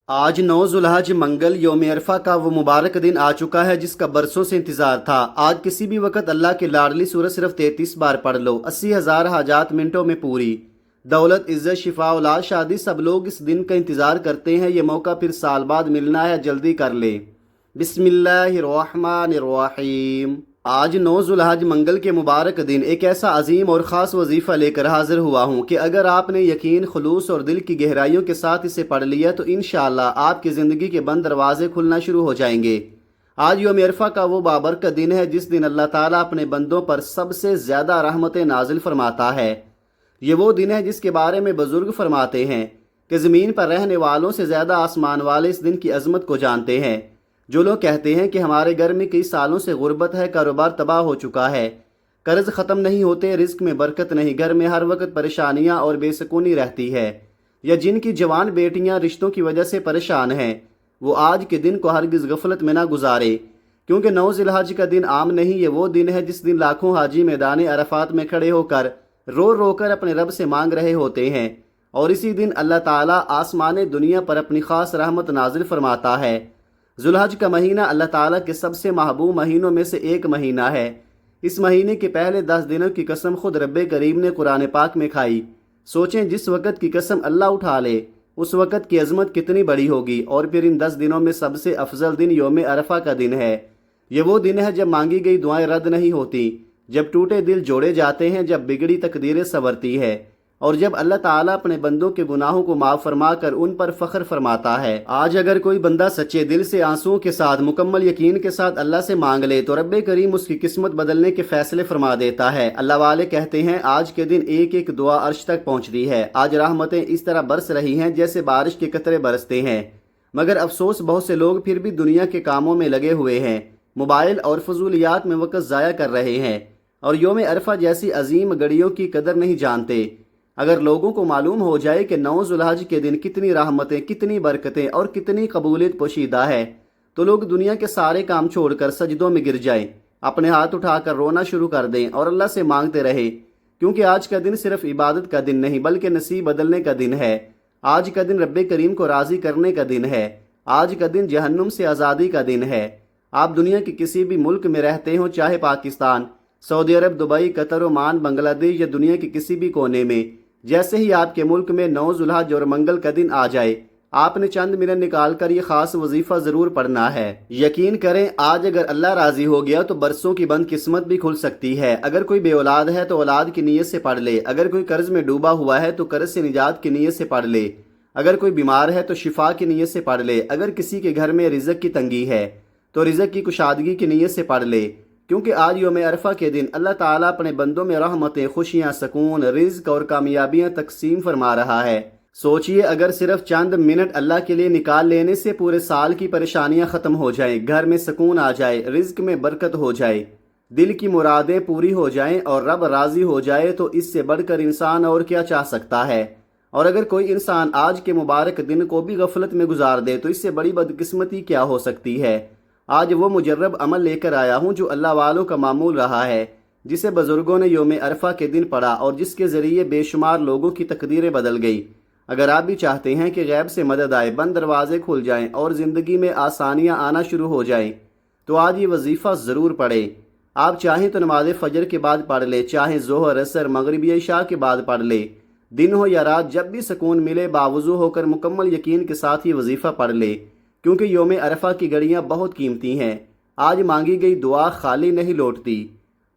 آج 9 ذوالحج منگل یوم عرفہ کا وہ مبارک دن آ چکا ہے جس کا برسوں سے انتظار تھا۔ آج کسی بھی وقت اللہ کی لاڈلی سورت صرف 33 بار پڑھ لو، 80,000 حاجات منٹوں میں پوری۔ دولت، عزت، شفا، اولاد، شادی، سب لوگ اس دن کا انتظار کرتے ہیں۔ یہ موقع پھر سال بعد ملنا ہے، جلدی کر لیں۔ بسم اللہ الرحمن الرحیم۔ آج 9 ذوالحج منگل کے مبارک دن ایک ایسا عظیم اور خاص وظیفہ لے کر حاضر ہوا ہوں کہ اگر آپ نے یقین، خلوص اور دل کی گہرائیوں کے ساتھ اسے پڑھ لیا تو انشاءاللہ آپ کی زندگی کے بند دروازے کھلنا شروع ہو جائیں گے۔ آج یوم عرفہ کا وہ بابرکت دن ہے جس دن اللہ تعالیٰ اپنے بندوں پر سب سے زیادہ رحمتیں نازل فرماتا ہے۔ یہ وہ دن ہے جس کے بارے میں بزرگ فرماتے ہیں کہ زمین پر رہنے والوں سے زیادہ آسمان والے اس دن کی عظمت کو جانتے ہیں۔ جو لوگ کہتے ہیں کہ ہمارے گھر میں کئی سالوں سے غربت ہے، کاروبار تباہ ہو چکا ہے، قرض ختم نہیں ہوتے، رزق میں برکت نہیں، گھر میں ہر وقت پریشانیاں اور بے سکونی رہتی ہے، یا جن کی جوان بیٹیاں رشتوں کی وجہ سے پریشان ہیں، وہ آج کے دن کو ہرگز غفلت میں نہ گزارے، کیونکہ 9 ذوالحج کا دن عام نہیں، یہ وہ دن ہے جس دن لاکھوں حاجی میدان عرفات میں کھڑے ہو کر رو رو کر اپنے رب سے مانگ رہے ہوتے ہیں، اور اسی دن اللہ تعالیٰ آسمان دنیا پر اپنی خاص رحمت نازل فرماتا ہے۔ ذوالحج کا مہینہ اللہ تعالیٰ کے سب سے محبوب مہینوں میں سے ایک مہینہ ہے۔ اس مہینے کے پہلے 10 دنوں کی قسم خود رب کریم نے قرآن پاک میں کھائی۔ سوچیں جس وقت کی قسم اللہ اٹھا لے اس وقت کی عظمت کتنی بڑی ہوگی، اور پھر ان 10 دنوں میں سب سے افضل دن یوم عرفہ کا دن ہے۔ یہ وہ دن ہے جب مانگی گئی دعائیں رد نہیں ہوتی، جب ٹوٹے دل جوڑے جاتے ہیں، جب بگڑی تقدیریں سنورتی ہے، اور جب اللہ تعالیٰ اپنے بندوں کے گناہوں کو معاف فرما کر ان پر فخر فرماتا ہے۔ آج اگر کوئی بندہ سچے دل سے، آنسوؤں کے ساتھ، مکمل یقین کے ساتھ اللہ سے مانگ لے تو رب کریم اس کی قسمت بدلنے کے فیصلے فرما دیتا ہے۔ اللہ والے کہتے ہیں آج کے دن ایک ایک دعا عرش تک پہنچتی ہے۔ آج رحمتیں اس طرح برس رہی ہیں جیسے بارش کے قطرے برستے ہیں، مگر افسوس بہت سے لوگ پھر بھی دنیا کے کاموں میں لگے ہوئے ہیں، موبائل اور فضولیات میں وقت ضائع کر رہے ہیں، اور یوم عرفہ جیسی عظیم گھڑیوں کی قدر نہیں جانتے۔ اگر لوگوں کو معلوم ہو جائے کہ 9 ذوالحج کے دن کتنی رحمتیں، کتنی برکتیں اور کتنی قبولیت پوشیدہ ہے، تو لوگ دنیا کے سارے کام چھوڑ کر سجدوں میں گر جائیں، اپنے ہاتھ اٹھا کر رونا شروع کر دیں اور اللہ سے مانگتے رہے، کیونکہ آج کا دن صرف عبادت کا دن نہیں بلکہ نصیب بدلنے کا دن ہے۔ آج کا دن رب کریم کو راضی کرنے کا دن ہے۔ آج کا دن جہنم سے آزادی کا دن ہے۔ آپ دنیا کے کسی بھی ملک میں رہتے ہوں، چاہے پاکستان، سعودی عرب، دبئی، قطر، عمان، بنگلہ دیش یا دنیا کے کسی بھی کونے میں، جیسے ہی آپ کے ملک میں 9 ذوالحج اور منگل کا دن آ جائے، آپ نے چند منٹ نکال کر یہ خاص وظیفہ ضرور پڑھنا ہے۔ یقین کریں آج اگر اللہ راضی ہو گیا تو برسوں کی بند قسمت بھی کھل سکتی ہے۔ اگر کوئی بے اولاد ہے تو اولاد کی نیت سے پڑھ لے، اگر کوئی قرض میں ڈوبا ہوا ہے تو قرض سے نجات کی نیت سے پڑھ لے، اگر کوئی بیمار ہے تو شفا کی نیت سے پڑھ لے، اگر کسی کے گھر میں رزق کی تنگی ہے تو رزق کی کشادگی کی نیت سے پڑھ لے، کیونکہ آج یوم عرفہ کے دن اللہ تعالیٰ اپنے بندوں میں رحمتیں، خوشیاں، سکون، رزق اور کامیابیاں تقسیم فرما رہا ہے۔ سوچئے اگر صرف چند منٹ اللہ کے لیے نکال لینے سے پورے سال کی پریشانیاں ختم ہو جائیں، گھر میں سکون آ جائے، رزق میں برکت ہو جائے، دل کی مرادیں پوری ہو جائیں اور رب راضی ہو جائے، تو اس سے بڑھ کر انسان اور کیا چاہ سکتا ہے؟ اور اگر کوئی انسان آج کے مبارک دن کو بھی غفلت میں گزار دے تو اس سے بڑی بدقسمتی کیا ہو سکتی ہے؟ آج وہ مجرب عمل لے کر آیا ہوں جو اللہ والوں کا معمول رہا ہے، جسے بزرگوں نے یوم عرفہ کے دن پڑھا اور جس کے ذریعے بے شمار لوگوں کی تقدیریں بدل گئی۔ اگر آپ بھی چاہتے ہیں کہ غیب سے مدد آئے، بند دروازے کھل جائیں اور زندگی میں آسانیاں آنا شروع ہو جائیں، تو آج یہ وظیفہ ضرور پڑھیں۔ آپ چاہیں تو نماز فجر کے بعد پڑھ لیں، چاہیں ظہر، عصر، مغرب یا عشاء کے بعد پڑھ لیں، دن ہو یا رات، جب بھی سکون ملے باوضو ہو کر مکمل یقین کے ساتھ یہ وظیفہ پڑھ لیں، کیونکہ یوم عرفہ کی گھڑیاں بہت قیمتی ہیں۔ آج مانگی گئی دعا خالی نہیں لوٹتی۔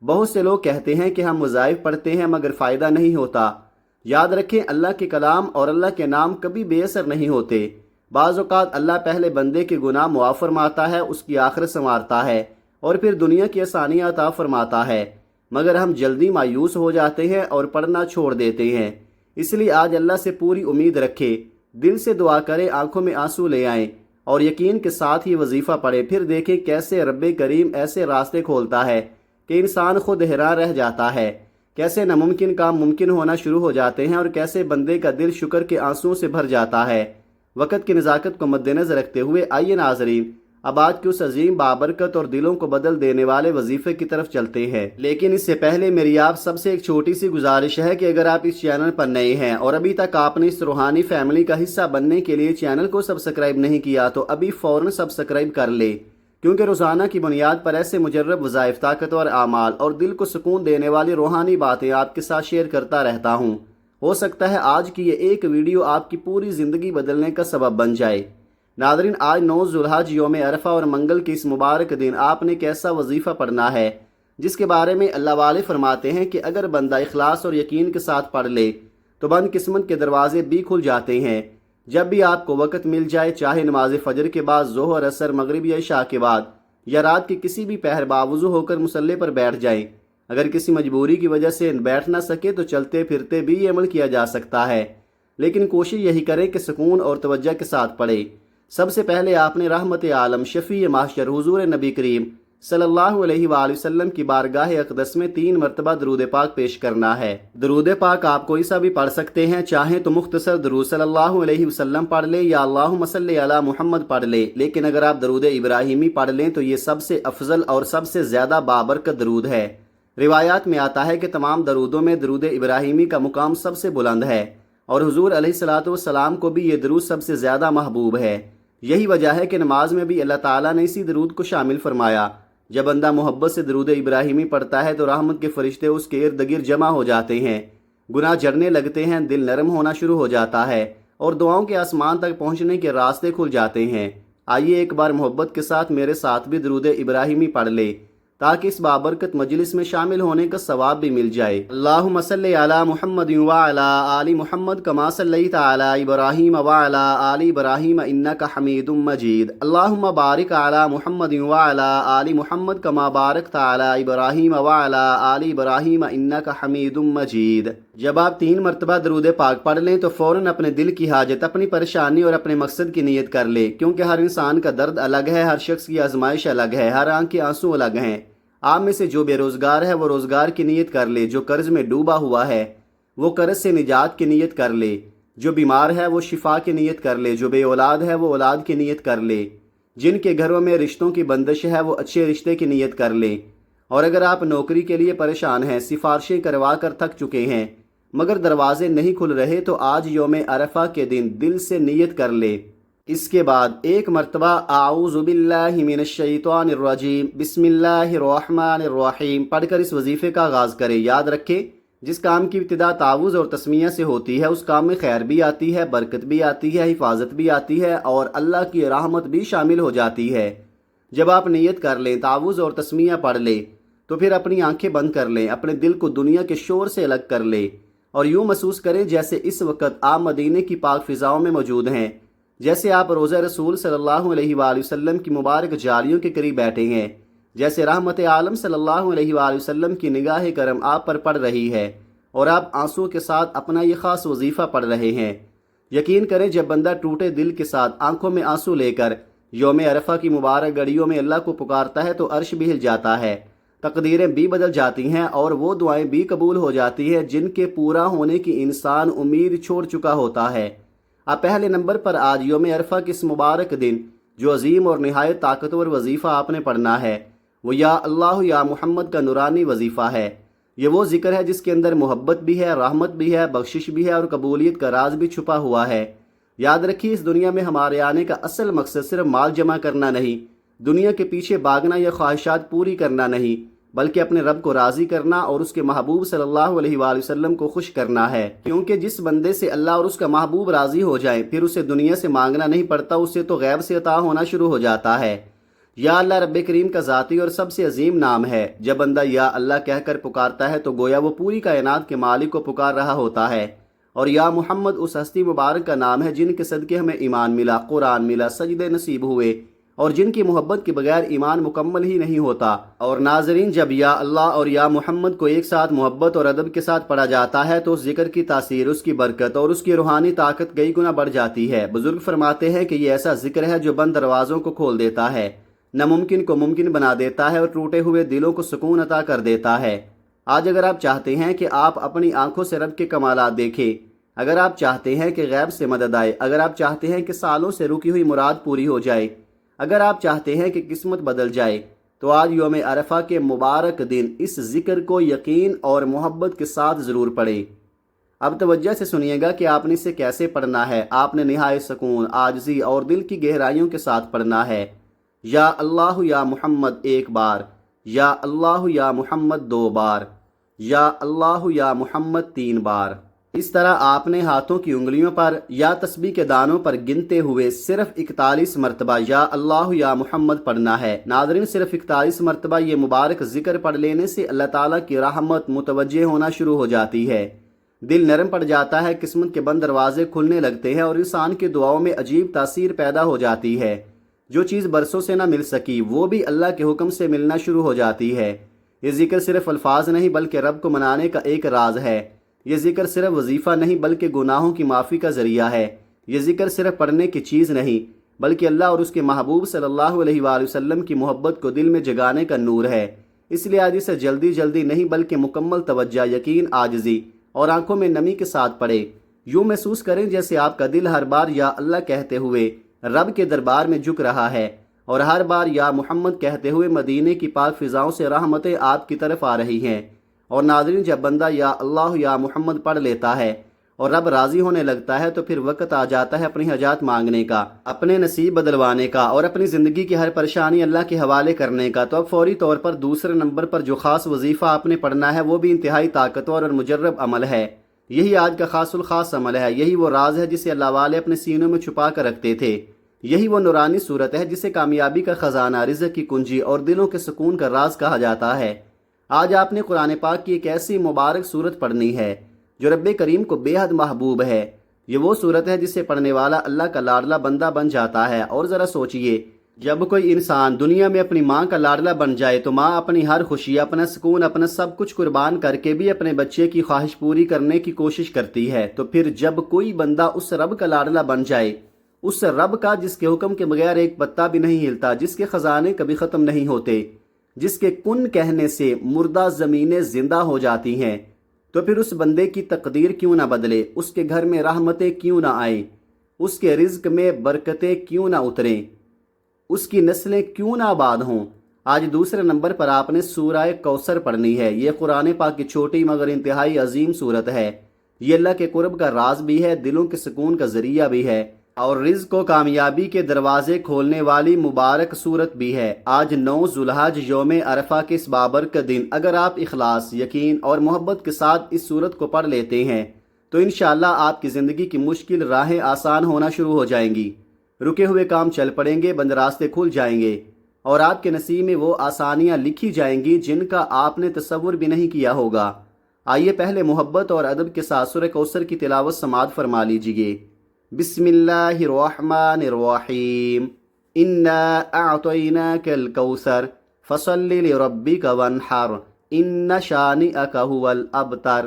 بہت سے لوگ کہتے ہیں کہ ہم وظائف پڑھتے ہیں مگر فائدہ نہیں ہوتا۔ یاد رکھیں اللہ کے کلام اور اللہ کے نام کبھی بے اثر نہیں ہوتے۔ بعض اوقات اللہ پہلے بندے کے گناہ معاف فرماتا ہے، اس کی آخرت سنوارتا ہے اور پھر دنیا کی آسانیاں عطا فرماتا ہے، مگر ہم جلدی مایوس ہو جاتے ہیں اور پڑھنا چھوڑ دیتے ہیں۔ اس لیے آج اللہ سے پوری امید رکھے، دل سے دعا کریں، آنکھوں میں آنسو لے آئیں اور یقین کے ساتھ ہی وظیفہ پڑھے، پھر دیکھیں کیسے رب کریم ایسے راستے کھولتا ہے کہ انسان خود حیران رہ جاتا ہے، کیسے ناممکن کام ممکن ہونا شروع ہو جاتے ہیں اور کیسے بندے کا دل شکر کے آنسوؤں سے بھر جاتا ہے۔ وقت کی نزاکت کو مد نظر رکھتے ہوئے آئیے ناظرین اب آج کے اس عظیم بابرکت اور دلوں کو بدل دینے والے وظیفے کی طرف چلتے ہیں، لیکن اس سے پہلے میری آپ سب سے ایک چھوٹی سی گزارش ہے کہ اگر آپ اس چینل پر نئے ہیں اور ابھی تک آپ نے اس روحانی فیملی کا حصہ بننے کے لیے چینل کو سبسکرائب نہیں کیا تو ابھی فوراً سبسکرائب کر لے، کیونکہ روزانہ کی بنیاد پر ایسے مجرب وظائف، طاقتور اعمال اور دل کو سکون دینے والی روحانی باتیں آپ کے ساتھ شیئر کرتا رہتا ہوں۔ ہو سکتا ہے آج کی یہ ایک ویڈیو آپ کی پوری زندگی بدلنے کا سبب بن جائے۔ ناظرین، آج 9 ذوالحج یوم عرفہ اور منگل کے اس مبارک دن آپ نے کیسا وظیفہ پڑھنا ہے، جس کے بارے میں اللہ والے فرماتے ہیں کہ اگر بندہ اخلاص اور یقین کے ساتھ پڑھ لے تو بند قسمت کے دروازے بھی کھل جاتے ہیں۔ جب بھی آپ کو وقت مل جائے، چاہے نماز فجر کے بعد، ظہر، عصر، مغرب یا عشاء کے بعد، یا رات کے کسی بھی پہر، باوضو ہو کر مصلی پر بیٹھ جائیں۔ اگر کسی مجبوری کی وجہ سے بیٹھ نہ سکے تو چلتے پھرتے بھی یہ عمل کیا جا سکتا ہے، لیکن کوشش یہی کریں کہ سکون اور توجہ کے ساتھ پڑھیں۔ سب سے پہلے آپ نے رحمت عالم، شفیع محشر، حضور نبی کریم صلی اللہ علیہ وآلہ وسلم کی بارگاہ اقدس میں 3 مرتبہ درود پاک پیش کرنا ہے۔ درود پاک آپ کوئی سا بھی پڑھ سکتے ہیں، چاہیں تو مختصر درود صلی اللہ علیہ وسلم پڑھ لیں یا اللہم صلی علی محمد پڑھ لیں، لیکن اگر آپ درود ابراہیمی پڑھ لیں تو یہ سب سے افضل اور سب سے زیادہ بابرکت درود ہے۔ روایات میں آتا ہے کہ تمام درودوں میں درود ابراہیمی کا مقام سب سے بلند ہے، اور حضور علیہ الصلوۃ والسلام کو بھی یہ درود سب سے زیادہ محبوب ہے۔ یہی وجہ ہے کہ نماز میں بھی اللہ تعالیٰ نے اسی درود کو شامل فرمایا۔ جب بندہ محبت سے درود ابراہیمی پڑھتا ہے تو رحمت کے فرشتے اس کے ارد گرد جمع ہو جاتے ہیں، گناہ جھڑنے لگتے ہیں، دل نرم ہونا شروع ہو جاتا ہے اور دعاؤں کے آسمان تک پہنچنے کے راستے کھل جاتے ہیں۔ آئیے ایک بار محبت کے ساتھ میرے ساتھ بھی درود ابراہیمی پڑھ لے تاکہ اس بابرکت مجلس میں شامل ہونے کا ثواب بھی مل جائے۔ اللہم صلی علی محمد وعلی آل محمد کما صلیت علی ابراہیم وعلی آل ابراہیم انک حمید مجید۔ اللہم بارک علی محمد وعلی آل محمد کما بارکت علی ابراہیم وعلی آل ابراہیم انک حمید مجید۔ جب آپ 3 مرتبہ درود پاک پڑھ لیں تو فوراً اپنے دل کی حاجت، اپنی پریشانی اور اپنے مقصد کی نیت کر لیں، کیونکہ ہر انسان کا درد الگ ہے، ہر شخص کی آزمائش الگ ہے، ہر آنکھ کے آنسو الگ ہیں۔ آپ میں سے جو بے روزگار ہے وہ روزگار کی نیت کر لے، جو قرض میں ڈوبا ہوا ہے وہ قرض سے نجات کی نیت کر لے، جو بیمار ہے وہ شفا کی نیت کر لے، جو بے اولاد ہے وہ اولاد کی نیت کر لے، جن کے گھروں میں رشتوں کی بندش ہے وہ اچھے رشتے کی نیت کر لیں۔ اور اگر آپ نوکری کے لیے پریشان ہیں، سفارشیں کروا کر تھک چکے ہیں مگر دروازے نہیں کھل رہے تو آج یوم عرفہ کے دن دل سے نیت کر لے۔ اس کے بعد 1 مرتبہ اعوذ باللہ من الشیطان الرجیم بسم اللہ الرحمن الرحیم پڑھ کر اس وظیفے کا آغاز کریں۔ یاد رکھیں، جس کام کی ابتدا تعوذ اور تسمیہ سے ہوتی ہے اس کام میں خیر بھی آتی ہے، برکت بھی آتی ہے، حفاظت بھی آتی ہے اور اللہ کی رحمت بھی شامل ہو جاتی ہے۔ جب آپ نیت کر لیں، تعوذ اور تسمیہ پڑھ لیں تو پھر اپنی آنکھیں بند کر لیں، اپنے دل کو دنیا کے شور سے الگ کر لیں اور یوں محسوس کریں جیسے اس وقت آپ مدینے کی پاک فضاؤں میں موجود ہیں، جیسے آپ روضہ رسول صلی اللہ علیہ وآلہ وسلم کی مبارک جالیوں کے قریب بیٹھے ہیں، جیسے رحمت عالم صلی اللہ علیہ وآلہ وسلم کی نگاہ کرم آپ پر پڑ رہی ہے اور آپ آنسوں کے ساتھ اپنا یہ خاص وظیفہ پڑھ رہے ہیں۔ یقین کریں جب بندہ ٹوٹے دل کے ساتھ آنکھوں میں آنسو لے کر یوم عرفہ کی مبارک گھڑیوں میں اللہ کو پکارتا ہے تو عرش بھی ہل جاتا ہے، تقدیریں بھی بدل جاتی ہیں اور وہ دعائیں بھی قبول ہو جاتی ہیں جن کے پورا ہونے کی انسان امید چھوڑ چکا ہوتا ہے۔ اب پہلے نمبر پر آج یوم عرفہ کے اس مبارک دن جو عظیم اور نہایت طاقتور وظیفہ آپ نے پڑھنا ہے وہ یا اللہ یا محمد کا نورانی وظیفہ ہے۔ یہ وہ ذکر ہے جس کے اندر محبت بھی ہے، رحمت بھی ہے، بخشش بھی ہے اور قبولیت کا راز بھی چھپا ہوا ہے۔ یاد رکھیے، اس دنیا میں ہمارے آنے کا اصل مقصد صرف مال جمع کرنا نہیں، دنیا کے پیچھے بھاگنا یا خواہشات پوری کرنا نہیں، بلکہ اپنے رب کو راضی کرنا اور اس کے محبوب صلی اللہ علیہ وآلہ وسلم کو خوش کرنا ہے، کیونکہ جس بندے سے اللہ اور اس کا محبوب راضی ہو جائیں پھر اسے دنیا سے مانگنا نہیں پڑتا، اسے تو غیب سے عطا ہونا شروع ہو جاتا ہے۔ یا اللہ رب کریم کا ذاتی اور سب سے عظیم نام ہے۔ جب بندہ یا اللہ کہہ کر پکارتا ہے تو گویا وہ پوری کائنات کے مالک کو پکار رہا ہوتا ہے، اور یا محمد اس ہستی مبارک کا نام ہے جن کے صدقے ہمیں ایمان ملا، قرآن ملا، سجدے نصیب ہوئے اور جن کی محبت کے بغیر ایمان مکمل ہی نہیں ہوتا۔ اور ناظرین، جب یا اللہ اور یا محمد کو ایک ساتھ محبت اور ادب کے ساتھ پڑھا جاتا ہے تو اس ذکر کی تاثیر، اس کی برکت اور اس کی روحانی طاقت کئی گنا بڑھ جاتی ہے۔ بزرگ فرماتے ہیں کہ یہ ایسا ذکر ہے جو بند دروازوں کو کھول دیتا ہے، ناممکن کو ممکن بنا دیتا ہے اور ٹوٹے ہوئے دلوں کو سکون عطا کر دیتا ہے۔ آج اگر آپ چاہتے ہیں کہ آپ اپنی آنکھوں سے رب کے کمالات دیکھیں، اگر آپ چاہتے ہیں کہ غیب سے مدد آئے، اگر آپ چاہتے ہیں کہ سالوں سے رکی ہوئی مراد پوری ہو جائے، اگر آپ چاہتے ہیں کہ قسمت بدل جائے تو آج یوم عرفہ کے مبارک دن اس ذکر کو یقین اور محبت کے ساتھ ضرور پڑھیں۔ اب توجہ سے سنیے گا کہ آپ نے اسے کیسے پڑھنا ہے۔ آپ نے نہایت سکون، عاجزی اور دل کی گہرائیوں کے ساتھ پڑھنا ہے۔ یا اللہ یا محمد ایک بار، یا اللہ یا محمد 2 بار، یا اللہ یا محمد 3 بار۔ اس طرح آپ نے ہاتھوں کی انگلیوں پر یا تسبیح کے دانوں پر گنتے ہوئے صرف 41 مرتبہ یا اللہ یا محمد پڑھنا ہے۔ ناظرین، صرف 41 مرتبہ یہ مبارک ذکر پڑھ لینے سے اللہ تعالیٰ کی رحمت متوجہ ہونا شروع ہو جاتی ہے، دل نرم پڑ جاتا ہے، قسمت کے بند دروازے کھلنے لگتے ہیں اور انسان کی دعاؤں میں عجیب تاثیر پیدا ہو جاتی ہے۔ جو چیز برسوں سے نہ مل سکی وہ بھی اللہ کے حکم سے ملنا شروع ہو جاتی ہے۔ یہ ذکر صرف الفاظ نہیں بلکہ رب کو منانے کا ایک راز ہے۔ یہ ذکر صرف وظیفہ نہیں بلکہ گناہوں کی معافی کا ذریعہ ہے۔ یہ ذکر صرف پڑھنے کی چیز نہیں بلکہ اللہ اور اس کے محبوب صلی اللہ علیہ وآلہ وسلم کی محبت کو دل میں جگانے کا نور ہے۔ اس لیے آج اسے جلدی جلدی نہیں بلکہ مکمل توجہ، یقین، عاجزی اور آنکھوں میں نمی کے ساتھ پڑھیں۔ یوں محسوس کریں جیسے آپ کا دل ہر بار یا اللہ کہتے ہوئے رب کے دربار میں جھک رہا ہے اور ہر بار یا محمد کہتے ہوئے مدینے کی پاک فضاؤں سے رحمتیں آپ کی طرف آ رہی ہیں۔ اور ناظرین، جب بندہ یا اللہ یا محمد پڑھ لیتا ہے اور رب راضی ہونے لگتا ہے تو پھر وقت آ جاتا ہے اپنی حاجات مانگنے کا، اپنے نصیب بدلوانے کا اور اپنی زندگی کی ہر پریشانی اللہ کے حوالے کرنے کا۔ تو اب فوری طور پر دوسرے نمبر پر جو خاص وظیفہ آپ نے پڑھنا ہے وہ بھی انتہائی طاقتور اور مجرب عمل ہے۔ یہی آج کا خاص الخاص عمل ہے۔ یہی وہ راز ہے جسے اللہ والے اپنے سینوں میں چھپا کر رکھتے تھے۔ یہی وہ نورانی صورت ہے جسے کامیابی کا خزانہ، رزق کی کنجی اور دلوں کے سکون کا راز کہا جاتا ہے۔ آج آپ نے قرآن پاک کی ایک ایسی مبارک صورت پڑھنی ہے جو رب کریم کو بے حد محبوب ہے۔ یہ وہ صورت ہے جسے پڑھنے والا اللہ کا لاڈلا بندہ بن جاتا ہے۔ اور ذرا سوچئے، جب کوئی انسان دنیا میں اپنی ماں کا لاڈلا بن جائے تو ماں اپنی ہر خوشی، اپنا سکون، اپنا سب کچھ قربان کر کے بھی اپنے بچے کی خواہش پوری کرنے کی کوشش کرتی ہے۔ تو پھر جب کوئی بندہ اس رب کا لاڈلا بن جائے، اس رب کا جس کے حکم کے بغیر ایک پتا بھی نہیں ہلتا، جس کے خزانے کبھی ختم نہیں ہوتے، جس کے کن کہنے سے مردہ زمینیں زندہ ہو جاتی ہیں، تو پھر اس بندے کی تقدیر کیوں نہ بدلے، اس کے گھر میں رحمتیں کیوں نہ آئیں، اس کے رزق میں برکتیں کیوں نہ اتریں، اس کی نسلیں کیوں نہ آباد ہوں۔ آج دوسرے نمبر پر آپ نے سورہ کوثر پڑھنی ہے۔ یہ قرآن پاک کی چھوٹی مگر انتہائی عظیم صورت ہے۔ یہ اللہ کے قرب کا راز بھی ہے، دلوں کے سکون کا ذریعہ بھی ہے اور رزق و کامیابی کے دروازے کھولنے والی مبارک صورت بھی ہے۔ آج 9 ذوالحج یوم عرفہ کے اس بابرکت دن اگر آپ اخلاص، یقین اور محبت کے ساتھ اس صورت کو پڑھ لیتے ہیں تو انشاءاللہ آپ کی زندگی کی مشکل راہیں آسان ہونا شروع ہو جائیں گی، رکے ہوئے کام چل پڑیں گے، بند راستے کھل جائیں گے اور آپ کے نصیب میں وہ آسانیاں لکھی جائیں گی جن کا آپ نے تصور بھی نہیں کیا ہوگا۔ آئیے پہلے محبت اور ادب کے ساتھ سورہ کوثر کی تلاوت سماعت فرما لیجئے۔ بسم اللہ الرحمن الرحیم، انا اعطیناک الکوثر فصل لربک وانحر ان شانئک ھو الابتر۔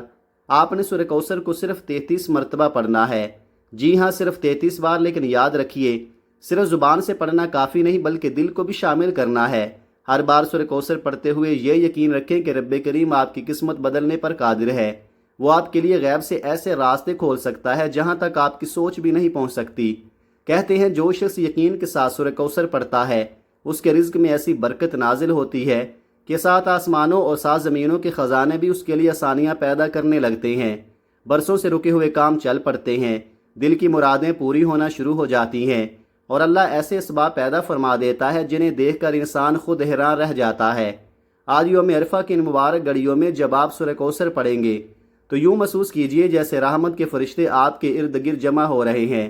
آپ نے سورہ کوثر کو صرف 33 مرتبہ پڑھنا ہے۔ جی ہاں، صرف 33 بار، لیکن یاد رکھیے صرف زبان سے پڑھنا کافی نہیں بلکہ دل کو بھی شامل کرنا ہے۔ ہر بار سورہ کوثر پڑھتے ہوئے یہ یقین رکھیں کہ رب کریم آپ کی قسمت بدلنے پر قادر ہے۔ وہ آپ کے لیے غیب سے ایسے راستے کھول سکتا ہے جہاں تک آپ کی سوچ بھی نہیں پہنچ سکتی۔ کہتے ہیں جو شخص یقین کے ساتھ سورہ کوثر پڑھتا ہے اس کے رزق میں ایسی برکت نازل ہوتی ہے کہ 7 آسمانوں اور 7 زمینوں کے خزانے بھی اس کے لیے آسانیاں پیدا کرنے لگتے ہیں۔ برسوں سے رکے ہوئے کام چل پڑتے ہیں، دل کی مرادیں پوری ہونا شروع ہو جاتی ہیں اور اللہ ایسے اسباب پیدا فرما دیتا ہے جنہیں دیکھ کر انسان خود حیران رہ جاتا ہے۔ آج یوم عرفہ کی ان مبارک گھڑیوں میں جب آپ سورہ کوثر پڑھیں گے تو یوں محسوس کیجئے جیسے رحمت کے فرشتے آپ کے ارد گرد جمع ہو رہے ہیں،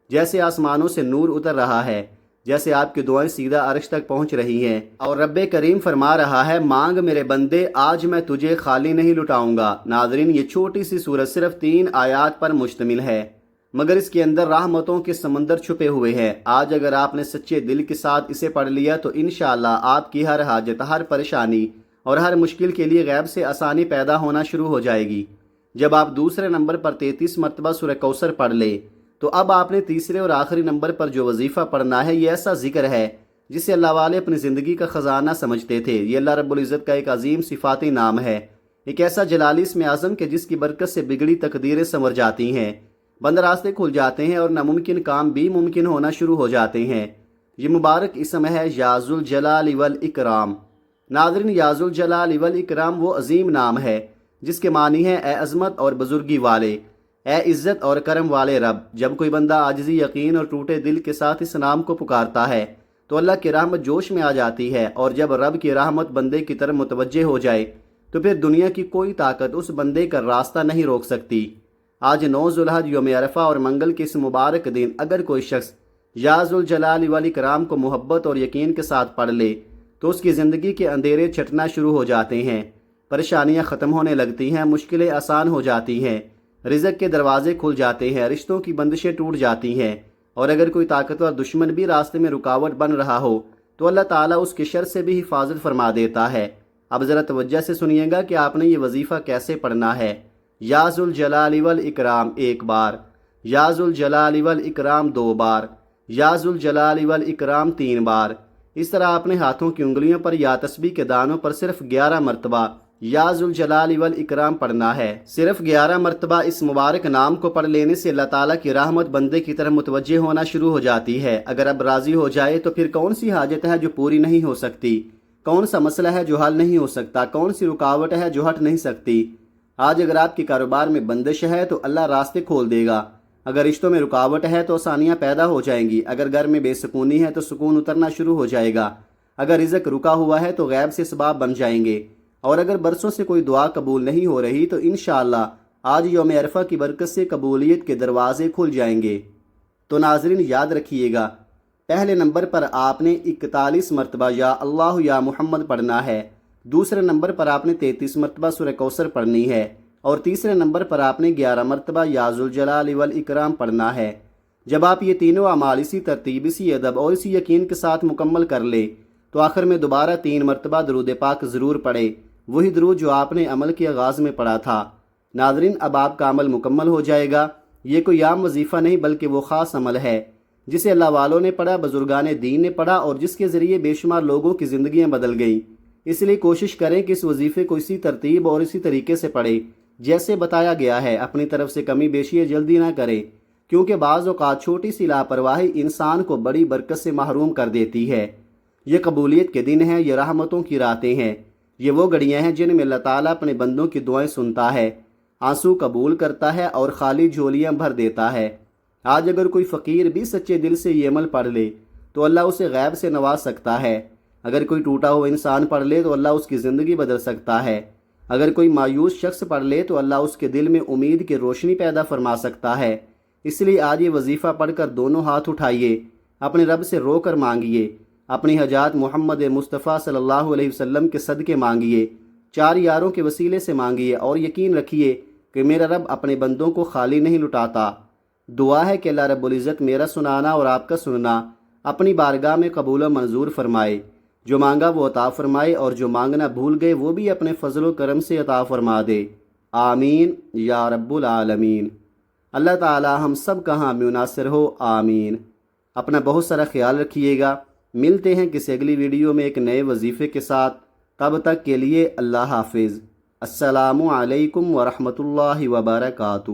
جیسے آسمانوں سے نور اتر رہا ہے، جیسے آپ کی دعائیں سیدھا عرش تک پہنچ رہی ہیں اور رب کریم فرما رہا ہے، مانگ میرے بندے، آج میں تجھے خالی نہیں لٹاؤں گا۔ ناظرین، یہ چھوٹی سی سورت صرف 3 آیات پر مشتمل ہے مگر اس کے اندر رحمتوں کے سمندر چھپے ہوئے ہیں۔ آج اگر آپ نے سچے دل کے ساتھ اسے پڑھ لیا تو انشاءاللہ آپ کی ہر حاجت، ہر پریشانی اور ہر مشکل کے لیے غیب سے آسانی پیدا ہونا شروع ہو جائے گی۔ جب آپ دوسرے نمبر پر 33 مرتبہ سورہ کوثر پڑھ لیں تو اب آپ نے تیسرے اور آخری نمبر پر جو وظیفہ پڑھنا ہے یہ ایسا ذکر ہے جسے اللہ والے اپنی زندگی کا خزانہ سمجھتے تھے۔ یہ اللہ رب العزت کا ایک عظیم صفاتی نام ہے، ایک ایسا جلالی اسم اعظم کہ جس کی برکت سے بگڑی تقدیریں سنور جاتی ہیں، بند راستے کھل جاتے ہیں اور ناممکن کام بھی ممکن ہونا شروع ہو جاتے ہیں۔ یہ مبارک اسم ہے یا ذوالجلال والاکرام۔ ناظرین، یا ذوالجلال والاکرام وہ عظیم نام ہے جس کے معنی ہے اے عظمت اور بزرگی والے، اے عزت اور کرم والے رب۔ جب کوئی بندہ عاجزی، یقین اور ٹوٹے دل کے ساتھ اس نام کو پکارتا ہے تو اللہ کی رحمت جوش میں آ جاتی ہے، اور جب رب کی رحمت بندے کی طرف متوجہ ہو جائے تو پھر دنیا کی کوئی طاقت اس بندے کا راستہ نہیں روک سکتی۔ آج 9 ذوالحج یوم عرفہ اور منگل کے اس مبارک دن اگر کوئی شخص یا ذوالجلال والاکرام کو محبت اور یقین کے ساتھ پڑھ لے تو اس کی زندگی کے اندھیرے چھٹنا شروع ہو جاتے ہیں، پریشانیاں ختم ہونے لگتی ہیں، مشکلیں آسان ہو جاتی ہیں، رزق کے دروازے کھل جاتے ہیں، رشتوں کی بندشیں ٹوٹ جاتی ہیں، اور اگر کوئی طاقتور دشمن بھی راستے میں رکاوٹ بن رہا ہو تو اللہ تعالیٰ اس کے شر سے بھی حفاظت فرما دیتا ہے۔ اب ذرا توجہ سے سنیے گا کہ آپ نے یہ وظیفہ کیسے پڑھنا ہے۔ یا ذوالجلال والاکرام 1 بار، یا ذوالجلال والاکرام 2 بار، یا ذوالجلال والاکرام 3 بار۔ اس طرح اپنے ہاتھوں کی انگلیوں پر یا تسبیح کے دانوں پر صرف 11 مرتبہ یا ذوالجلال والاکرام پڑھنا ہے۔ صرف 11 مرتبہ اس مبارک نام کو پڑھ لینے سے اللہ تعالیٰ کی رحمت بندے کی طرف متوجہ ہونا شروع ہو جاتی ہے۔ اگر اب راضی ہو جائے تو پھر کون سی حاجت ہے جو پوری نہیں ہو سکتی، کون سا مسئلہ ہے جو حل نہیں ہو سکتا، کون سی رکاوٹ ہے جو ہٹ نہیں سکتی۔ آج اگر آپ کے کاروبار میں بندش ہے تو اللہ راستے کھول دے گا، اگر رشتوں میں رکاوٹ ہے تو آسانیاں پیدا ہو جائیں گی، اگر گھر میں بے سکونی ہے تو سکون اترنا شروع ہو جائے گا، اگر رزق رکا ہوا ہے تو غیب سے اسباب بن جائیں گے، اور اگر برسوں سے کوئی دعا قبول نہیں ہو رہی تو انشاءاللہ آج یوم عرفہ کی برکت سے قبولیت کے دروازے کھل جائیں گے۔ تو ناظرین یاد رکھیے گا، پہلے نمبر پر آپ نے 41 مرتبہ یا اللہ یا محمد پڑھنا ہے، دوسرے نمبر پر آپ نے 33 مرتبہ سورہ کوثر پڑھنی ہے، اور تیسرے نمبر پر آپ نے 11 مرتبہ یا ذوالجلال والاکرام پڑھنا ہے۔ جب آپ یہ تینوں اعمال اسی ترتیب، اسی ادب اور اسی یقین کے ساتھ مکمل کر لے تو آخر میں دوبارہ 3 مرتبہ درود پاک ضرور پڑھے، وہی درود جو آپ نے عمل کے آغاز میں پڑھا تھا۔ ناظرین، اب آپ کا عمل مکمل ہو جائے گا۔ یہ کوئی عام وظیفہ نہیں بلکہ وہ خاص عمل ہے جسے اللہ والوں نے پڑھا، بزرگان دین نے پڑھا، اور جس کے ذریعے بے شمار لوگوں کی زندگیاں بدل گئیں۔ اس لیے کوشش کریں کہ اس وظیفے کو اسی ترتیب اور اسی طریقے سے پڑھیں جیسے بتایا گیا ہے۔ اپنی طرف سے کمی بیشی جلدی نہ کریں، کیونکہ بعض اوقات چھوٹی سی لاپرواہی انسان کو بڑی برکت سے محروم کر دیتی ہے۔ یہ قبولیت کے دن ہیں، یہ رحمتوں کی راتیں ہیں، یہ وہ گھڑیاں ہیں جن میں اللہ تعالیٰ اپنے بندوں کی دعائیں سنتا ہے، آنسو قبول کرتا ہے اور خالی جھولیاں بھر دیتا ہے۔ آج اگر کوئی فقیر بھی سچے دل سے یہ عمل پڑھ لے تو اللہ اسے غیب سے نواز سکتا ہے، اگر کوئی ٹوٹا ہوا انسان پڑھ لے تو اللہ اس کی زندگی بدل سکتا ہے، اگر کوئی مایوس شخص پڑھ لے تو اللہ اس کے دل میں امید کی روشنی پیدا فرما سکتا ہے۔ اس لیے آج یہ وظیفہ پڑھ کر دونوں ہاتھ اٹھائیے، اپنے رب سے رو کر مانگیے، اپنی حاجات محمد مصطفیٰ صلی اللہ علیہ وسلم کے صدقے مانگیے، 4 یاروں کے وسیلے سے مانگیے، اور یقین رکھیے کہ میرا رب اپنے بندوں کو خالی نہیں لٹاتا۔ دعا ہے کہ اللہ رب العزت میرا سنانا اور آپ کا سننا اپنی بارگاہ میں قبول و منظور فرمائے، جو مانگا وہ عطا فرمائے، اور جو مانگنا بھول گئے وہ بھی اپنے فضل و کرم سے عطا فرما دے۔ آمین یا رب العالمین۔ اللہ تعالی ہم سب کا حامی و ناصر ہو، آمین۔ اپنا بہت سارا خیال رکھیے گا۔ ملتے ہیں کسی اگلی ویڈیو میں ایک نئے وظیفے کے ساتھ، تب تک کے لیے اللہ حافظ۔ السلام علیکم ورحمۃ اللہ وبرکاتہ۔